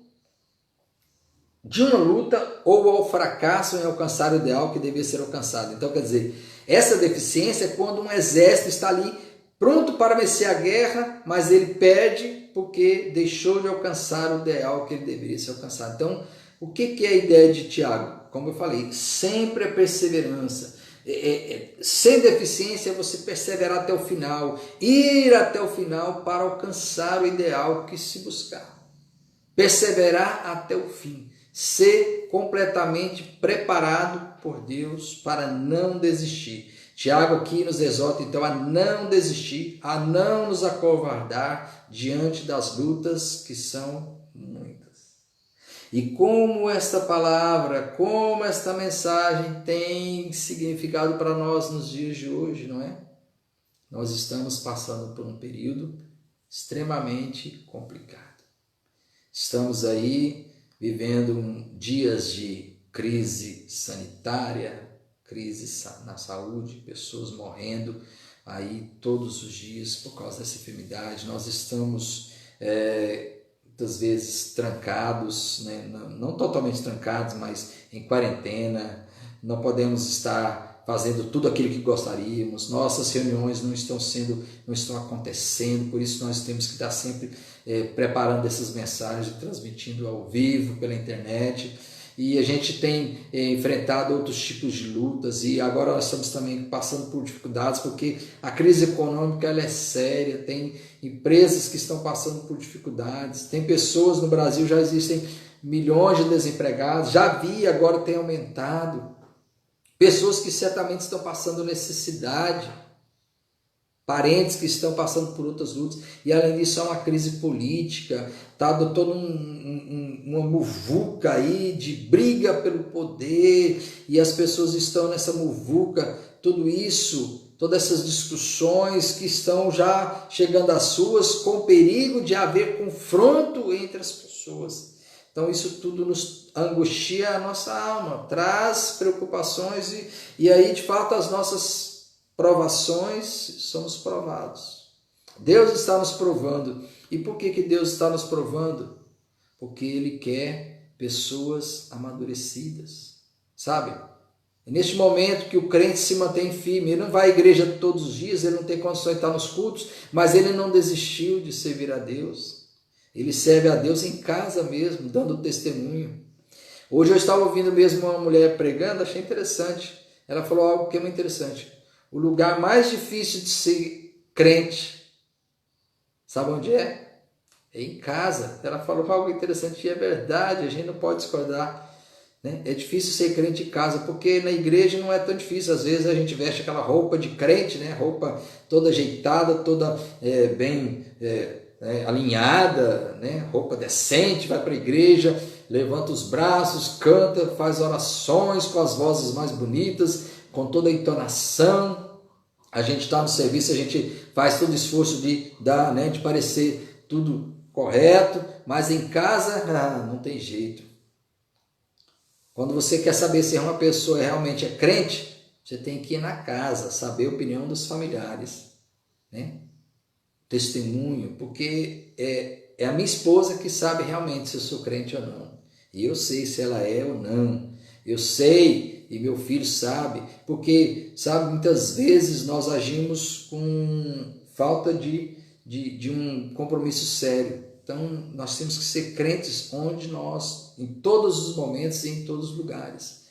B: de uma luta ou ao fracasso em alcançar o ideal que devia ser alcançado. Então, quer dizer, essa deficiência é quando um exército está ali pronto para vencer a guerra, mas ele perde porque deixou de alcançar o ideal que ele deveria ser alcançado. Então, o que é a ideia de Tiago? Como eu falei, sempre a perseverança. Sem deficiência é você perseverar até o final, ir até o final para alcançar o ideal que se buscar. Perseverar até o fim. Ser completamente preparado por Deus para não desistir. Tiago aqui nos exorta então a não desistir, a não nos acovardar diante das lutas que são muitas. E como esta palavra, como esta mensagem tem significado para nós nos dias de hoje, não é? Nós estamos passando por um período extremamente complicado. Estamos aí vivendo dias de crise sanitária, crise na saúde, pessoas morrendo aí todos os dias por causa dessa enfermidade. Nós estamos muitas vezes trancados, né? Não totalmente trancados, mas em quarentena, não podemos estar fazendo tudo aquilo que gostaríamos, nossas reuniões não estão acontecendo, por isso nós temos que estar sempre preparando essas mensagens, transmitindo ao vivo pela internet. e a gente tem enfrentado outros tipos de lutas, e agora nós estamos também passando por dificuldades, porque a crise econômica ela é séria, tem empresas que estão passando por dificuldades, tem pessoas no Brasil, já existem milhões de desempregados, já havia, agora tem aumentado, pessoas que certamente estão passando necessidade, parentes que estão passando por outras lutas, e além disso é uma crise política, está toda uma muvuca aí de briga pelo poder, e as pessoas estão nessa muvuca, tudo isso, todas essas discussões que estão já chegando às suas, com perigo de haver confronto entre as pessoas. Então isso tudo nos angustia a nossa alma, traz preocupações, e aí de fato as nossas provações, somos provados. Deus está nos provando. E por que Deus está nos provando? Porque Ele quer pessoas amadurecidas, sabe? É neste momento que o crente se mantém firme, ele não vai à igreja todos os dias, ele não tem condições de estar nos cultos, mas ele não desistiu de servir a Deus. Ele serve a Deus em casa mesmo, dando testemunho. Hoje eu estava ouvindo mesmo uma mulher pregando, achei interessante. Ela falou algo que é muito interessante. O lugar mais difícil de ser crente, sabe onde é? É em casa. Ela falou algo interessante e é verdade, a gente não pode discordar, né? É difícil ser crente em casa, porque na igreja não é tão difícil. Às vezes a gente veste aquela roupa de crente, né? Roupa toda ajeitada, toda bem alinhada, né? Roupa decente, vai para a igreja, levanta os braços, canta, faz orações com as vozes mais bonitas, com toda a entonação. A gente está no serviço, a gente faz todo o esforço de dar, né, de parecer tudo correto, mas em casa não tem jeito. Quando você quer saber se uma pessoa realmente é crente, você tem que ir na casa, saber a opinião dos familiares, né? Testemunho, porque é a minha esposa que sabe realmente se eu sou crente ou não. E eu sei se ela é ou não. Eu sei, e meu filho sabe, porque, sabe, muitas vezes nós agimos com falta de um compromisso sério. Então, nós temos que ser crentes onde nós, em todos os momentos e em todos os lugares.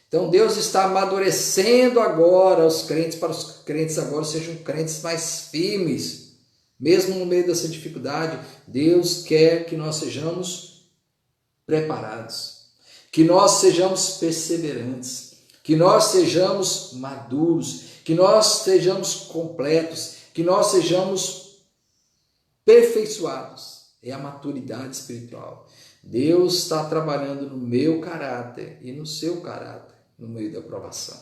B: Então, Deus está amadurecendo agora os crentes, para os crentes agora sejam crentes mais firmes. Mesmo no meio dessa dificuldade, Deus quer que nós sejamos preparados. Que nós sejamos perseverantes, que nós sejamos maduros, que nós sejamos completos, que nós sejamos perfeiçoados. É a maturidade espiritual. Deus está trabalhando no meu caráter e no seu caráter, no meio da provação.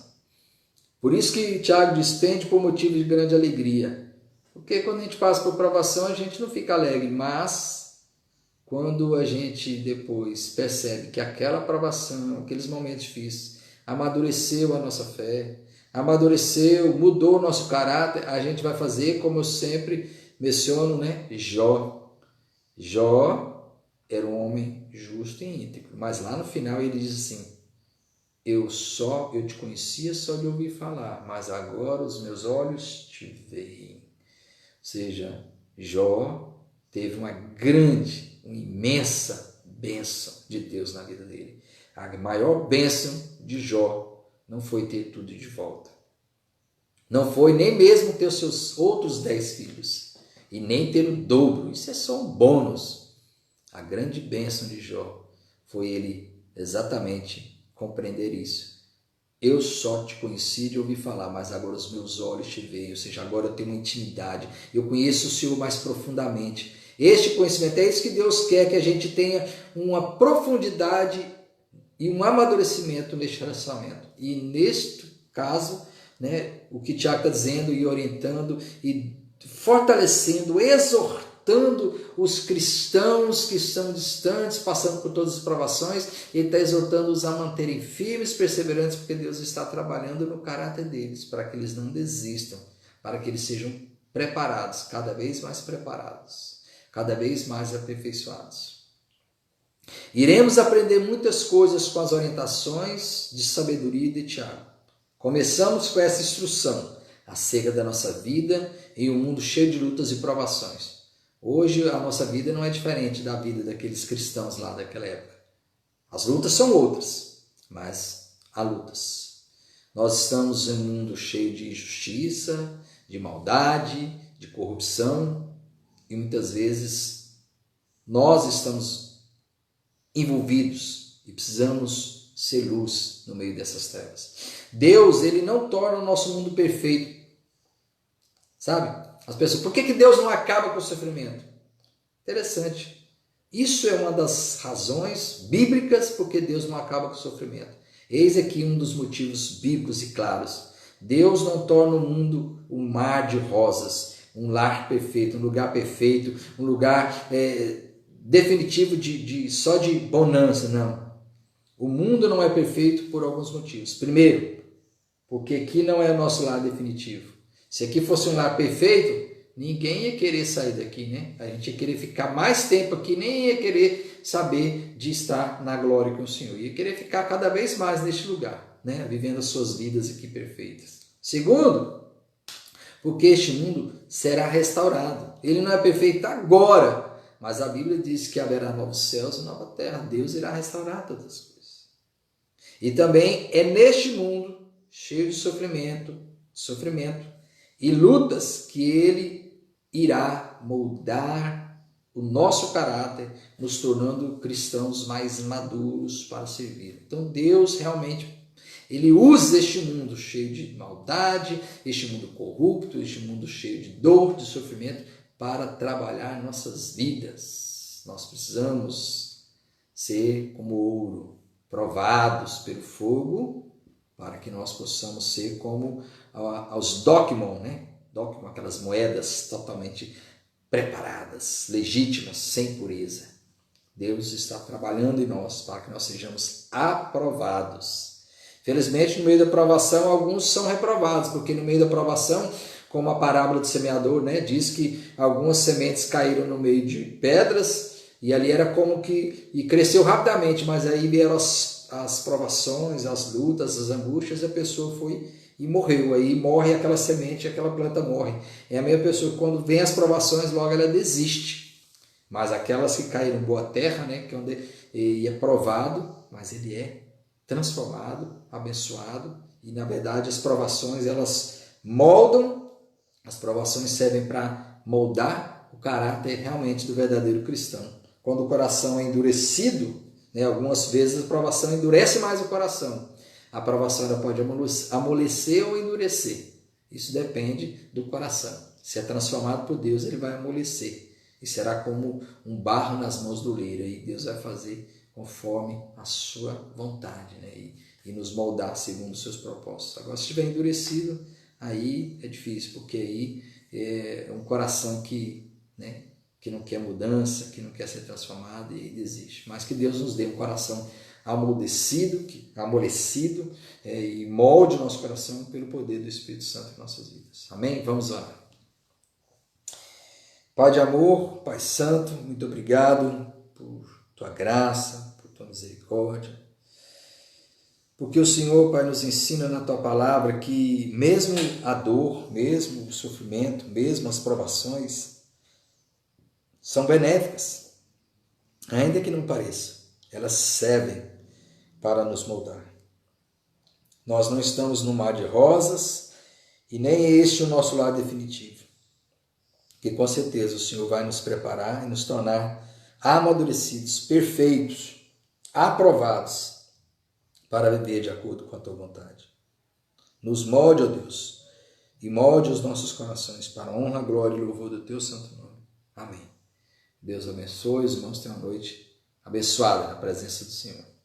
B: Por isso que Tiago diz, tende por motivo de grande alegria. Porque quando a gente passa por provação, a gente não fica alegre, mas quando a gente depois percebe que aquela provação, aqueles momentos difíceis, amadureceu a nossa fé, amadureceu, mudou o nosso caráter, a gente vai fazer, como eu sempre menciono, né? Jó era um homem justo e íntegro, mas lá no final ele diz assim, eu te conhecia só de ouvir falar, mas agora os meus olhos te veem. Ou seja, Jó teve uma imensa bênção de Deus na vida dele. A maior bênção de Jó não foi ter tudo de volta. Não foi nem mesmo ter os seus outros 10 filhos. E nem ter o dobro. Isso é só um bônus. A grande bênção de Jó foi ele exatamente compreender isso. Eu só te conheci de ouvir falar, mas agora os meus olhos te veem. Ou seja, agora eu tenho uma intimidade. Eu conheço o Senhor mais profundamente. Este conhecimento, é isso que Deus quer, que a gente tenha uma profundidade e um amadurecimento neste relacionamento. E neste caso, né, o que Tiago está dizendo e orientando e fortalecendo, exortando os cristãos que estão distantes, passando por todas as provações, ele está exortando-os a manterem firmes, perseverantes, porque Deus está trabalhando no caráter deles, para que eles não desistam, para que eles sejam preparados, cada vez mais preparados, cada vez mais aperfeiçoados. Iremos aprender muitas coisas com as orientações de sabedoria de Tiago. Começamos com essa instrução acerca da nossa vida em um mundo cheio de lutas e provações. Hoje a nossa vida não é diferente da vida daqueles cristãos lá daquela época. As lutas são outras, mas há lutas. Nós estamos em um mundo cheio de injustiça, de maldade, de corrupção, e muitas vezes nós estamos envolvidos e precisamos ser luz no meio dessas trevas. Deus, ele não torna o nosso mundo perfeito. Sabe? As pessoas, por que Deus não acaba com o sofrimento? Interessante. Isso é uma das razões bíblicas porque Deus não acaba com o sofrimento. Eis aqui um dos motivos bíblicos e claros. Deus não torna o mundo um mar de rosas, um lar perfeito, um lugar perfeito, um lugar definitivo só de bonança, não. O mundo não é perfeito por alguns motivos. Primeiro, porque aqui não é o nosso lar definitivo. Se aqui fosse um lar perfeito, ninguém ia querer sair daqui, né? A gente ia querer ficar mais tempo aqui, nem ia querer saber de estar na glória com o Senhor. Ia querer ficar cada vez mais neste lugar, né? Vivendo as suas vidas aqui perfeitas. Segundo, porque este mundo será restaurado. Ele não é perfeito agora, mas a Bíblia diz que haverá novos céus e nova terra. Deus irá restaurar todas as coisas. E também é neste mundo cheio de sofrimento e lutas que ele irá moldar o nosso caráter, nos tornando cristãos mais maduros para servir. Então Deus realmente, ele usa este mundo cheio de maldade, este mundo corrupto, este mundo cheio de dor, de sofrimento, para trabalhar nossas vidas. Nós precisamos ser como ouro, provados pelo fogo, para que nós possamos ser como aos Dokimon, né? Dokimon, aquelas moedas totalmente preparadas, legítimas, sem pureza. Deus está trabalhando em nós para que nós sejamos aprovados. Felizmente, no meio da provação, alguns são reprovados, porque no meio da provação, como a parábola do semeador, né, diz que algumas sementes caíram no meio de pedras, e ali era como que, e cresceu rapidamente, mas aí vieram as provações, as lutas, as angústias, a pessoa foi e morreu. Aí morre aquela semente, aquela planta morre. É a mesma pessoa que quando vem as provações, logo ela desiste. Mas aquelas que caíram em boa terra, né, que é onde ele é provado, mas ele é transformado, abençoado, e na verdade as provações, elas moldam, as provações servem para moldar o caráter realmente do verdadeiro cristão. Quando o coração é endurecido, né, algumas vezes a provação endurece mais o coração. A provação ela pode amolecer ou endurecer. Isso depende do coração. Se é transformado por Deus, ele vai amolecer. E será como um barro nas mãos do oleiro. E Deus vai fazer conforme a sua vontade, né? E nos moldar segundo os seus propósitos. Agora, se estiver endurecido, aí é difícil, porque aí é um coração que não quer mudança, que não quer ser transformado e desiste. Mas que Deus nos dê um coração amolecido e molde o nosso coração pelo poder do Espírito Santo em nossas vidas. Amém? Vamos orar. Pai de amor, Pai Santo, muito obrigado por Tua graça, por Tua misericórdia, porque o Senhor, Pai, nos ensina na Tua palavra que mesmo a dor, mesmo o sofrimento, mesmo as provações, são benéficas, ainda que não pareça. Elas servem para nos moldar. Nós não estamos no mar de rosas e nem é este o nosso lar definitivo. Que com certeza o Senhor vai nos preparar e nos tornar amadurecidos, perfeitos, aprovados para viver de acordo com a Tua vontade. Nos molde, ó Deus, e molde os nossos corações para a honra, glória e louvor do Teu santo nome. Amém. Deus abençoe, os irmãos tenham uma noite abençoada na presença do Senhor.